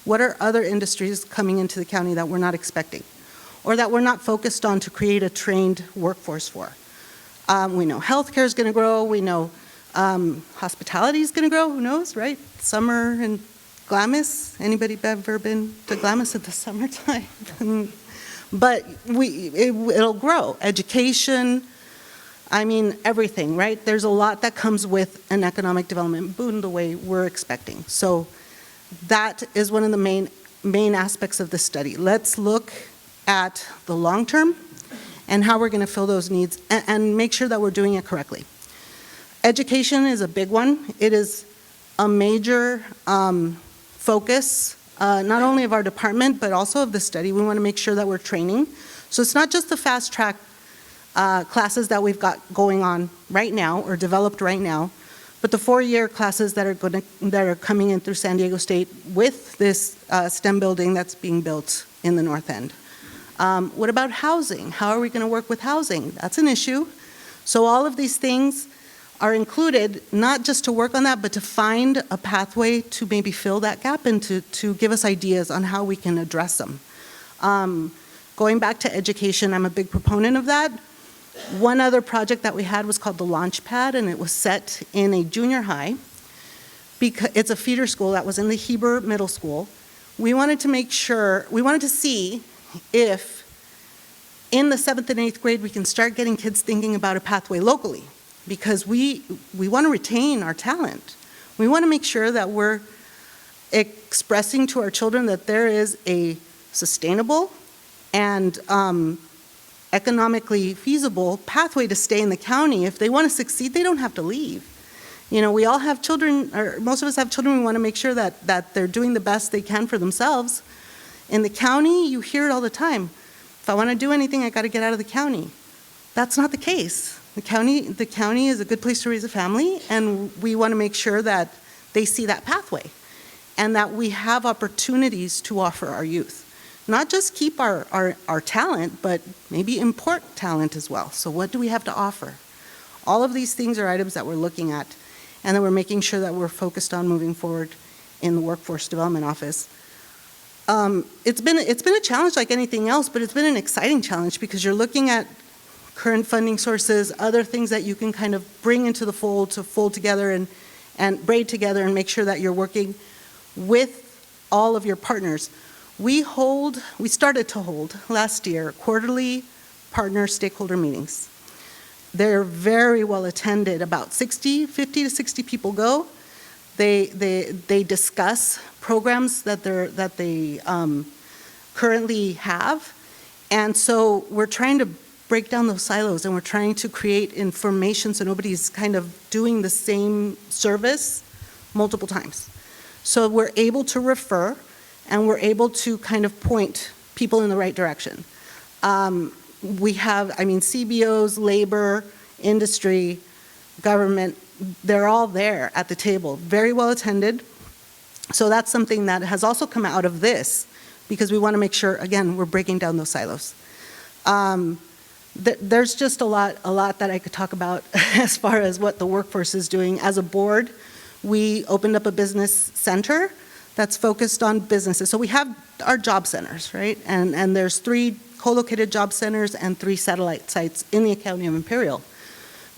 what are other industries coming into the county that we're not expecting or that we're not focused on to create a trained workforce for? We know healthcare is going to grow. We know hospitality is going to grow. Who knows, right? Summer and Glamis. Anybody ever been to Glamis at the summertime? But it'll grow. Education, I mean, everything, right? There's a lot that comes with an economic development boom the way we're expecting. So that is one of the main aspects of the study. Let's look at the long term and how we're going to fill those needs and make sure that we're doing it correctly. Education is a big one. It is a major focus, not only of our department, but also of the study. We want to make sure that we're training. So it's not just the fast track classes that we've got going on right now or developed right now, but the 4-year classes that are coming in through San Diego State with this STEM building that's being built in the North End. What about housing? How are we going to work with housing? That's an issue. So all of these things are included, not just to work on that, but to find a pathway to maybe fill that gap and to give us ideas on how we can address them. Going back to education, I'm a big proponent of that. One other project that we had was called the Launch Pad, and it was set in a junior high. Because it's a feeder school that was in the Heber Middle School. We wanted to see if in the 7th and 8th grade we can start getting kids thinking about a pathway locally, because we want to retain our talent. We want to make sure that we're expressing to our children that there is a sustainable and economically feasible pathway to stay in the county. If they want to succeed, they don't have to leave. You know, we all have children, or most of us have children. We want to make sure that they're doing the best they can for themselves. In the county, you hear it all the time. If I want to do anything, I got to get out of the county. That's not the case. The county is a good place to raise a family, and we want to make sure that they see that pathway and that we have opportunities to offer our youth. Not just keep our talent, but maybe import talent as well. So what do we have to offer? All of these things are items that we're looking at and that we're making sure that we're focused on moving forward in the Workforce Development Office. It's been a challenge like anything else, but it's been an exciting challenge because you're looking at current funding sources, other things that you can kind of bring into the fold to fold together and braid together and make sure that you're working with all of your partners. We started to hold last year quarterly partner stakeholder meetings. They're very well attended. About 50 to 60 people go. They discuss programs that they currently have, and so we're trying to break down those silos, and we're trying to create information so nobody's kind of doing the same service multiple times. So we're able to refer, and we're able to kind of point people in the right direction. We have, CBOs, labor, industry, government, they're all there at the table, very well attended. So that's something that has also come out of this, because we want to make sure, again, we're breaking down those silos. There's just a lot that I could talk about as far as what the workforce is doing. As a board, we opened up a business center that's focused on businesses. So we have our job centers, right? And there's 3 co-located job centers and 3 satellite sites in the County of Imperial.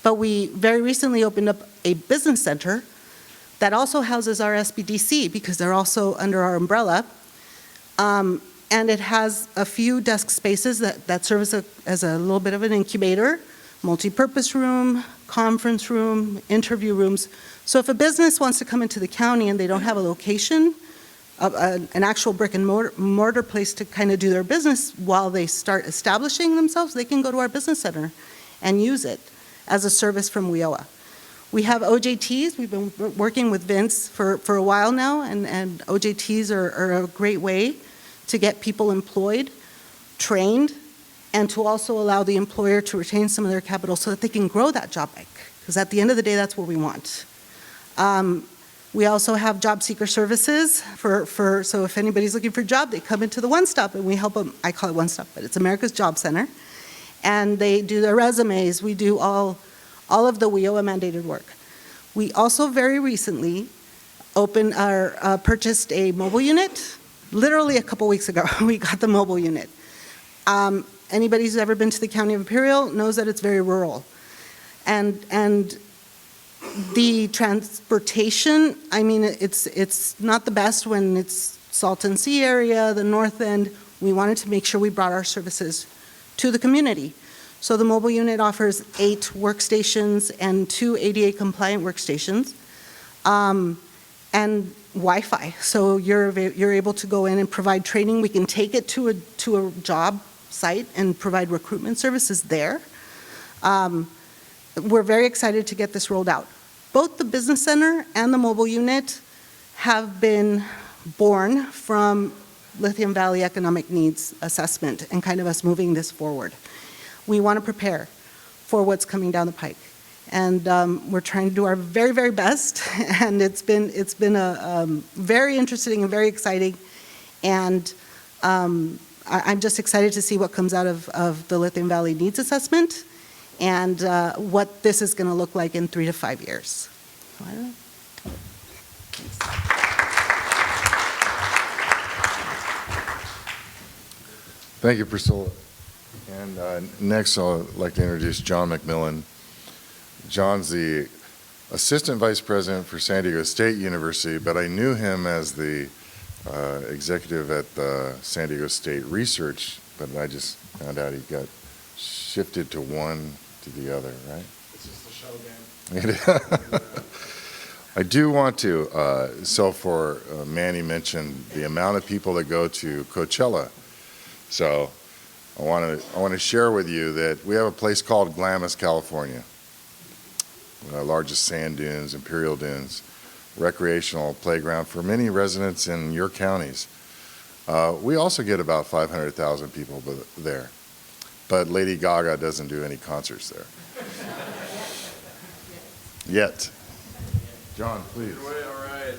But we very recently opened up a business center that also houses our SBDC because they're also under our umbrella. And it has a few desk spaces that serve as a little bit of an incubator, multi-purpose room, conference room, interview rooms. So if a business wants to come into the county and they don't have a location, an actual brick and mortar place to kind of do their business while they start establishing themselves, they can go to our business center and use it as a service from WIOA. We have OJTs. We've been working with Vince for a while now, and OJTs are a great way to get people employed, trained, and to also allow the employer to retain some of their capital so that they can grow that job bank. Because at the end of the day, that's what we want. We also have job seeker services so if anybody's looking for a job, they come into the One Stop and we help them. I call it One Stop, but it's America's Job Center. And they do their resumes. We do all of the WIOA mandated work. We also very recently purchased a mobile unit. Literally a couple weeks ago, we got the mobile unit. Anybody who's ever been to the County of Imperial knows that it's very rural. And the transportation, I mean, it's not the best when it's Salton Sea area, the north end. We wanted to make sure we brought our services to the community. So the mobile unit offers 8 workstations and 2 ADA compliant workstations, and Wi-Fi. So you're able to go in and provide training. We can take it to a job site and provide recruitment services there. We're very excited to get this rolled out. Both the business center and the mobile unit have been born from Lithium Valley economic needs assessment and kind of us moving this forward. We want to prepare for what's coming down the pike. And we're trying to do our very, very best. And it's been a very interesting and very exciting. And I'm just excited to see what comes out of the Lithium Valley needs assessment and what this is going to look like in 3 to 5 years. So I don't know. Thank you, Priscilla. And next, I'd like to introduce John McMillan. John's the Assistant Vice President for San Diego State University, but I knew him as the executive at the San Diego State Research, but I just found out he got shifted to one to the other, right? It's just a show game. I do want to, for Manny mentioned the amount of people that go to Coachella. So I want to share with you that we have a place called Glamis, California. Largest sand dunes, Imperial dunes, recreational playground for many residents in your counties. We also get about 500,000 people there, but Lady Gaga doesn't do any concerts there. Yet. John, please. All right,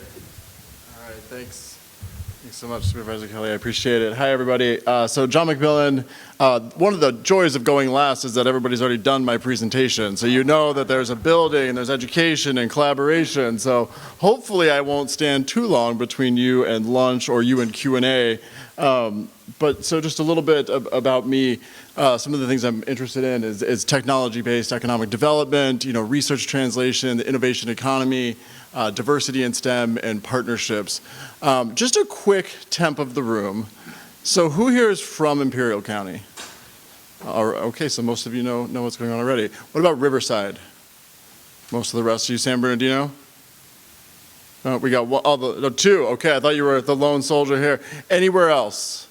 thanks. Thanks so much, Supervisor Kelley. I appreciate it. Hi, everybody. So John McMillan, one of the joys of going last is that everybody's already done my presentation. So you know that there's a building, and there's education and collaboration. So hopefully I won't stand too long between you and lunch or you and Q&A. But so just a little bit about me. Some of the things I'm interested in is technology-based economic development, research translation, the innovation economy, diversity in STEM, and partnerships. Just a quick temp of the room. So who here is from Imperial County? Okay, so most of you know what's going on already. What about Riverside? Most of the rest of you, San Bernardino? We got two. Okay, I thought you were the lone soldier here. Anywhere else?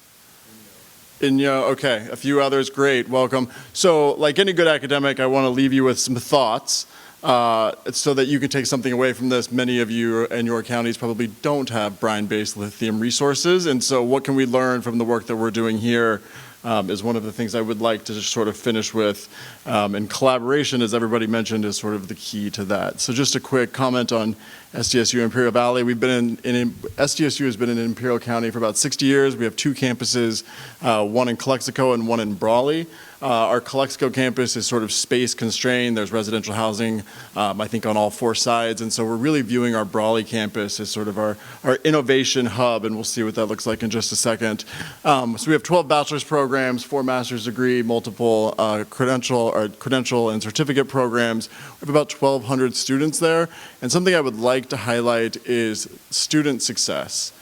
Okay, a few others, great, welcome. So like any good academic, I want to leave you with some thoughts so that you can take something away from this. Many of you in your counties probably don't have brine-based lithium resources, and so what can we learn from the work that we're doing here is one of the things I would like to just sort of finish with. And collaboration, as everybody mentioned, is sort of the key to that. So just a quick comment on SDSU Imperial Valley. We've been SDSU has been in Imperial County for about 60 years. We have 2 campuses, one in Calexico and one in Brawley. Our Calexico campus is sort of space constrained. There's residential housing, I think, on all 4 sides. And so we're really viewing our Brawley campus as sort of our innovation hub, and we'll see what that looks like in just a second. So we have 12 bachelor's programs, 4 master's degree, multiple credential and certificate programs. We have about 1,200 students there. And something I would like to highlight is student success.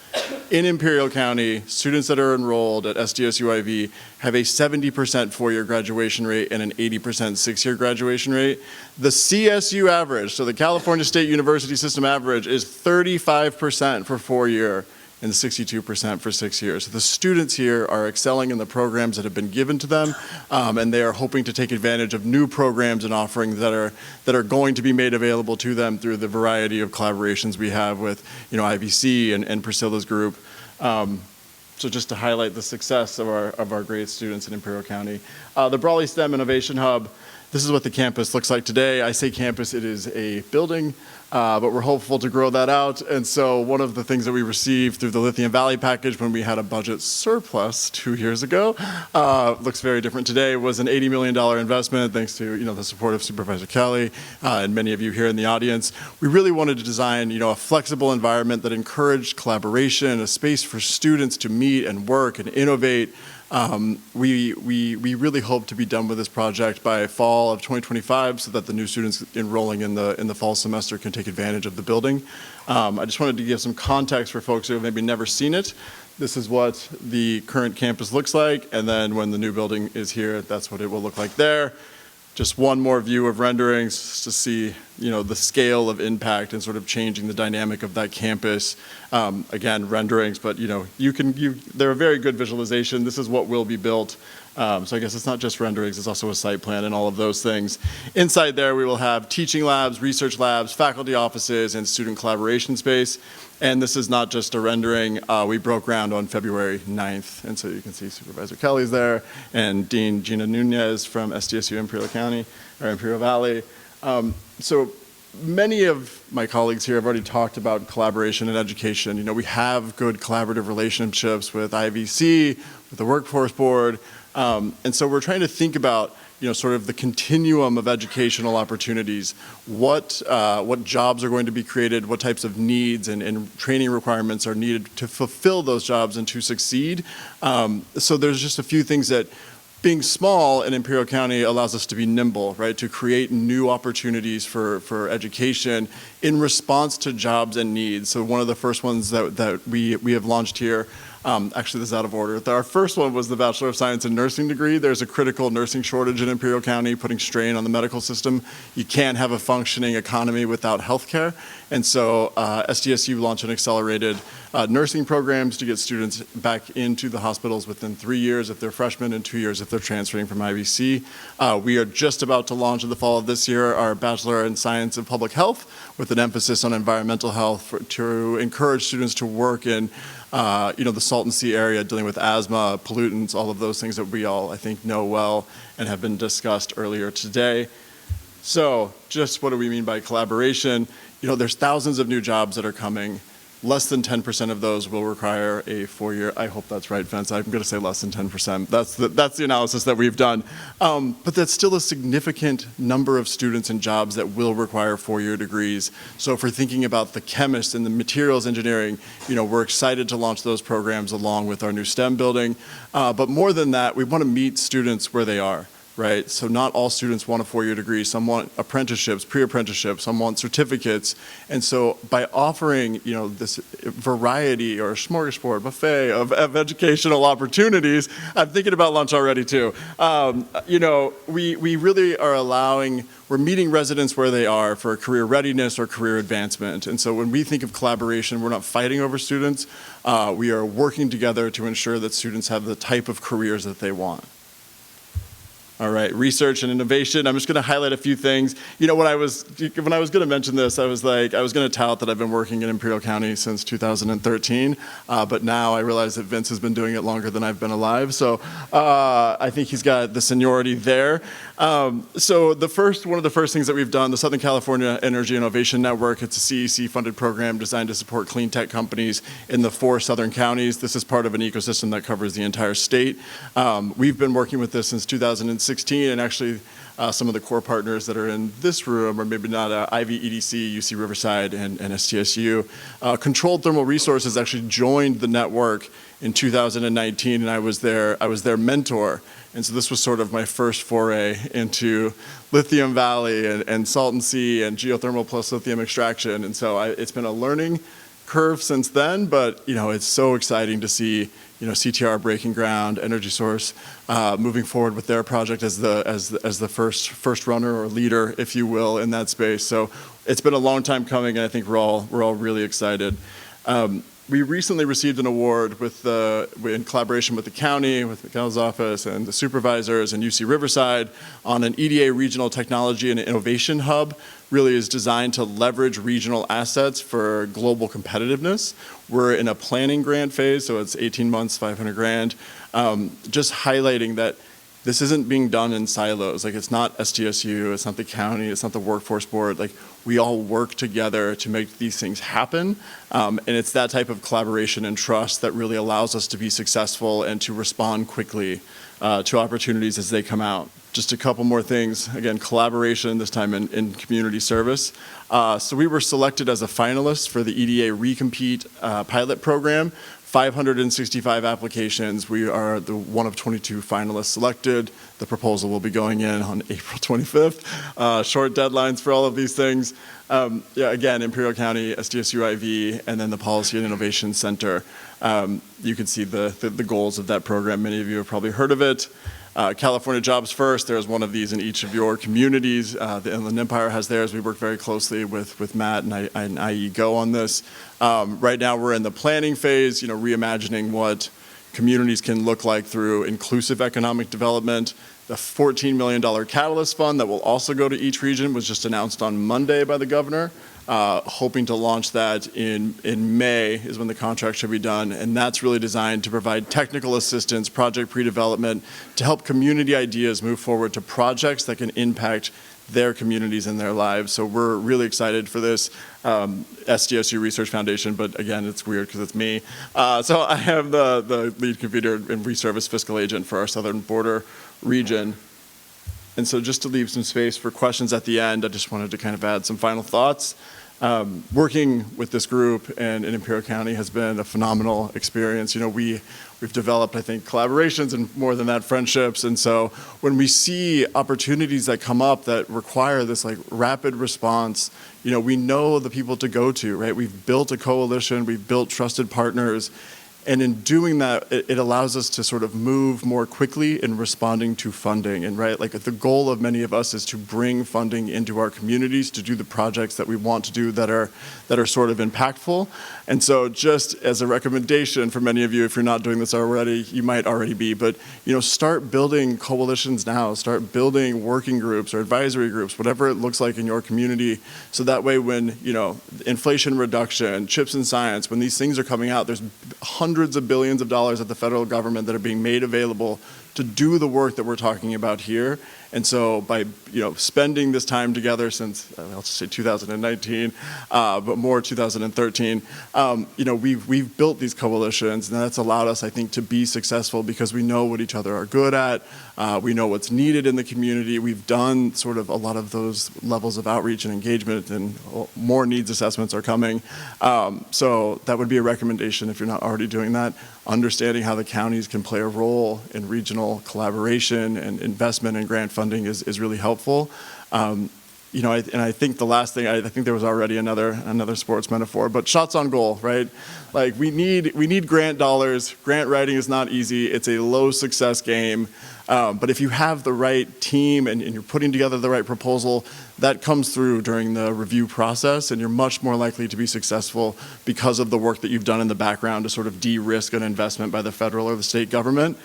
In Imperial County, students that are enrolled at SDSU-IV have a 70% 4-year graduation rate and an 80% 6-year graduation rate. The CSU average, so the California State University System average, is 35% for 4-year and 62% for 6 years. So the students here are excelling in the programs that have been given to them, and they are hoping to take advantage of new programs and offerings that are going to be made available to them through the variety of collaborations we have with, IVC and Priscilla's group. So just to highlight the success of our great students in Imperial County. The Brawley STEM Innovation Hub, this is what the campus looks like today. I say campus, it is a building, but we're hopeful to grow that out. And so one of the things that we received through the Lithium Valley package when we had a budget surplus 2 years ago, looks very different today, was an $80 million investment thanks to the support of Supervisor Kelley and many of you here in the audience. We really wanted to design a flexible environment that encouraged collaboration, a space for students to meet and work and innovate. We really hope to be done with this project by fall of 2025 so that the new students enrolling in the fall semester can take advantage of the building. I just wanted to give some context for folks who have maybe never seen it. This is what the current campus looks like, and then when the new building is here, that's what it will look like there. Just one more view of renderings to see, the scale of impact and sort of changing the dynamic of that campus. Again, renderings, but they're a very good visualization. This is what will be built. So I guess it's not just renderings, it's also a site plan and all of those things. Inside there, we will have teaching labs, research labs, faculty offices, and student collaboration space. And this is not just a rendering. We broke ground on February 9th. And so you can see Supervisor Kelley's there and Dean Gina Nunez from SDSU Imperial County, or Imperial Valley. So many of my colleagues here have already talked about collaboration and education. We have good collaborative relationships with IVC, with the Workforce Board. And so we're trying to think about sort of the continuum of educational opportunities, what jobs are going to be created, what types of needs and training requirements are needed to fulfill those jobs and to succeed. So there's just a few things that being small in Imperial County allows us to be nimble, right? To create new opportunities for education in response to jobs and needs. So one of the first ones that we have launched here, actually this is out of order. Our first one was the Bachelor of Science in Nursing degree. There's a critical nursing shortage in Imperial County, putting strain on the medical system. You can't have a functioning economy without healthcare. And so SDSU launched an accelerated nursing programs to get students back into the hospitals within 3 years if they're freshmen and 2 years if they're transferring from IVC. We are just about to launch in the fall of this year our Bachelor in Science in Public Health with an emphasis on environmental health to encourage students to work in the Salton Sea area, dealing with asthma, pollutants, all of those things that we all, I think, know well and have been discussed earlier today. So just what do we mean by collaboration? There's thousands of new jobs that are coming. Less than 10% of those will require a 4-year, I hope that's right, Vince, I'm gonna say less than 10%. That's the analysis that we've done. But that's still a significant number of students and jobs that will require 4-year degrees. So if we're thinking about the chemists and the materials engineering, we're excited to launch those programs along with our new STEM building. But more than that, we wanna meet students where they are. Right, so not all students want a 4-year degree. Some want apprenticeships, pre-apprenticeships, some want certificates. And so by offering, this variety or smorgasbord buffet of educational opportunities, I'm thinking about lunch already too. We really are we're meeting residents where they are for career readiness or career advancement. And so when we think of collaboration, we're not fighting over students. We are working together to ensure that students have the type of careers that they want. All right, research and innovation. I'm just going to highlight a few things. When I was going to mention this, I was going to tout that I've been working in Imperial County since 2013, but now I realize that Vince has been doing it longer than I've been alive. So I think he's got the seniority there. So one of the first things that we've done, the Southern California Energy Innovation Network, it's a CEC-funded program designed to support clean tech companies in the 4 southern counties. This is part of an ecosystem that covers the entire state. We've been working with this since 2006. 2016, and actually some of the core partners that are in this room, or maybe not, Ivy EDC, UC Riverside, and STSU. Controlled Thermal Resources actually joined the network in 2019, and I was their mentor. And so this was sort of my first foray into Lithium Valley and Salton Sea and geothermal plus lithium extraction. And so it's been a learning curve since then, but it's so exciting to see CTR breaking ground, EnergySource moving forward with their project as the first runner or leader, if you will, in that space. So it's been a long time coming, and I think we're all really excited. We recently received an award in collaboration with the county, with McMillan's office, and the supervisors and UC Riverside on an EDA Regional Technology and Innovation Hub. Really is designed to leverage regional assets for global competitiveness. We're in a planning grant phase, so it's 18 months, 500 grand. Just highlighting that this isn't being done in silos. Like, it's not STSU, it's not the county, it's not the workforce board. Like, we all work together to make these things happen. And it's that type of collaboration and trust that really allows us to be successful and to respond quickly to opportunities as they come out. Just a couple more things. Again, collaboration, this time in community service. So we were selected as a finalist for the EDA Recompete pilot program. 565 applications. We are the one of 22 finalists selected. The proposal will be going in on April 25th. Short deadlines for all of these things. Again, Imperial County, SDSU IV, and then the Policy and Innovation Center. You can see the goals of that program. Many of you have probably heard of it. California Jobs First, there's one of these in each of your communities. The Inland Empire has theirs. We work very closely with Matt and IE Go on this. Right now we're in the planning phase, reimagining what communities can look like through inclusive economic development. The $14 million Catalyst Fund that will also go to each region was just announced on Monday by the governor. Hoping to launch that in May is when the contract should be done, and that's really designed to provide technical assistance, project pre-development, to help community ideas move forward to projects that can impact their communities and their lives. So we're really excited for this. SDSU Research Foundation, but again, it's weird because it's me. So I am the lead convener and reservice fiscal agent for our southern border region. And so just to leave some space for questions at the end, I just wanted to kind of add some final thoughts. Working with this group and in Imperial County has been a phenomenal experience. We've developed, I think, collaborations and more than that, friendships. And so when we see opportunities that come up that require this rapid response, we know the people to go to, right? We've built a coalition, we've built trusted partners. And in doing that, it allows us to sort of move more quickly in responding to funding. And the goal of many of us is to bring funding into our communities to do the projects that we want to do that are sort of impactful. And so just as a recommendation for many of you, if you're not doing this already, you might already be, but start building coalitions now, start building working groups or advisory groups, whatever it looks like in your community. So that way when, inflation reduction, chips and science, when these things are coming out, there's hundreds of billions of dollars at the federal government that are being made available to do the work that we're talking about here. And so by spending this time together since I'll just say 2019, but more 2013, we've built these coalitions, and that's allowed us, I think, to be successful because we know what each other are good at. We know what's needed in the community. We've done sort of a lot of those levels of outreach and engagement, and more needs assessments are coming. So that would be a recommendation if you're not already doing that. Understanding how the counties can play a role in regional collaboration and investment and grant funding is really helpful. And I think the last thing, I think there was already another sports metaphor, but shots on goal, right? We need grant dollars. Grant writing is not easy. It's a low success game. But if you have the right team and you're putting together the right proposal, that comes through during the review process, and you're much more likely to be successful because of the work that you've done in the background to sort of de-risk an investment by the federal or the state government.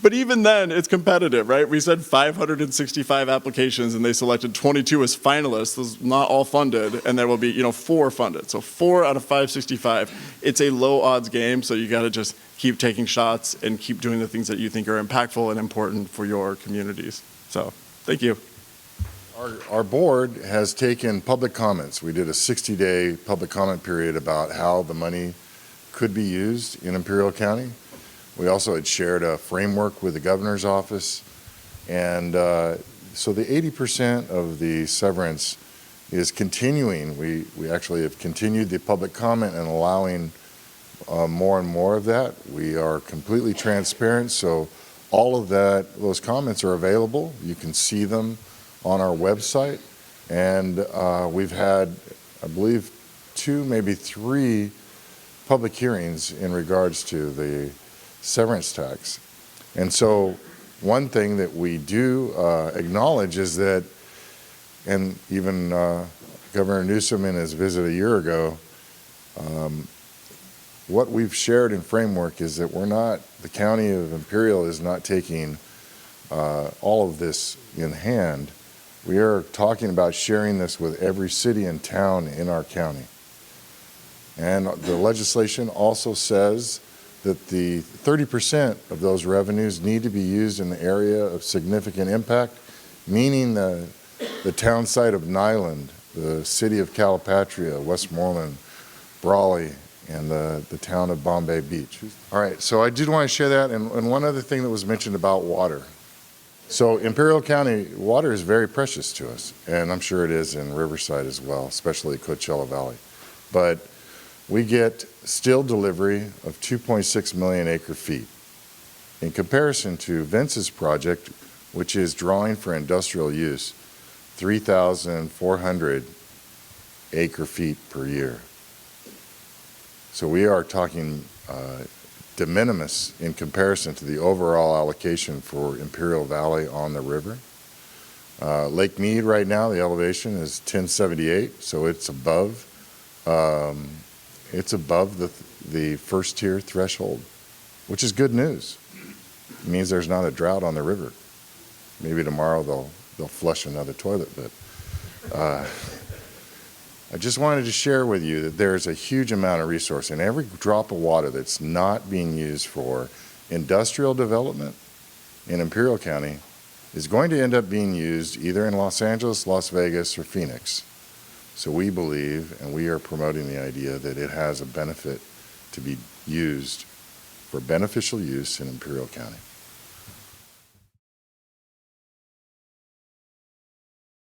But even then, it's competitive, right? We said 565 applications, and they selected 22 as finalists. Those not all funded, and there will be 4 funded. So 4 out of 565. It's a low odds game, so you got to just keep taking shots and keep doing the things that you think are impactful and important for your communities. So thank you. Our board has taken public comments. We did a 60-day public comment period about how the money could be used in Imperial County. We also had shared a framework with the governor's office And so the 80% of the severance is continuing. We actually have continued the public comment and allowing more and more of that. We are completely transparent, so all of those comments are available. You can see them on our website. And we've had, I believe, 2, maybe 3 public hearings in regards to the severance tax. And so one thing that we do acknowledge is that, and even Governor Newsom in his visit a year ago, what we've shared in framework is that the county of Imperial is not taking all of this in hand. We are talking about sharing this with every city and town in our county. And the legislation also says that the 30% of those revenues need to be used in the area of significant impact, meaning the town site of Nyland, the city of Calipatria, Westmoreland, Brawley, and the town of Bombay Beach. All right, so I did want to share that, and one other thing that was mentioned about water. So Imperial County, water is very precious to us, and I'm sure it is in Riverside as well, especially Coachella Valley. But we get still delivery of 2.6 million acre feet. In comparison to Vince's project, which is drawing for industrial use, 3,400 acre feet per year. So we are talking de minimis in comparison to the overall allocation for Imperial Valley on the river. Lake Mead right now, the elevation is 1078, so it's above the first tier threshold, which is good news. It means there's not a drought on the river. Maybe tomorrow they'll flush another toilet, but I just wanted to share with you that there's a huge amount of resource, and every drop of water that's not being used for industrial development in Imperial County is going to end up being used either in Los Angeles, Las Vegas, or Phoenix. So we believe, and we are promoting the idea that it has a benefit to be used for beneficial use in Imperial County.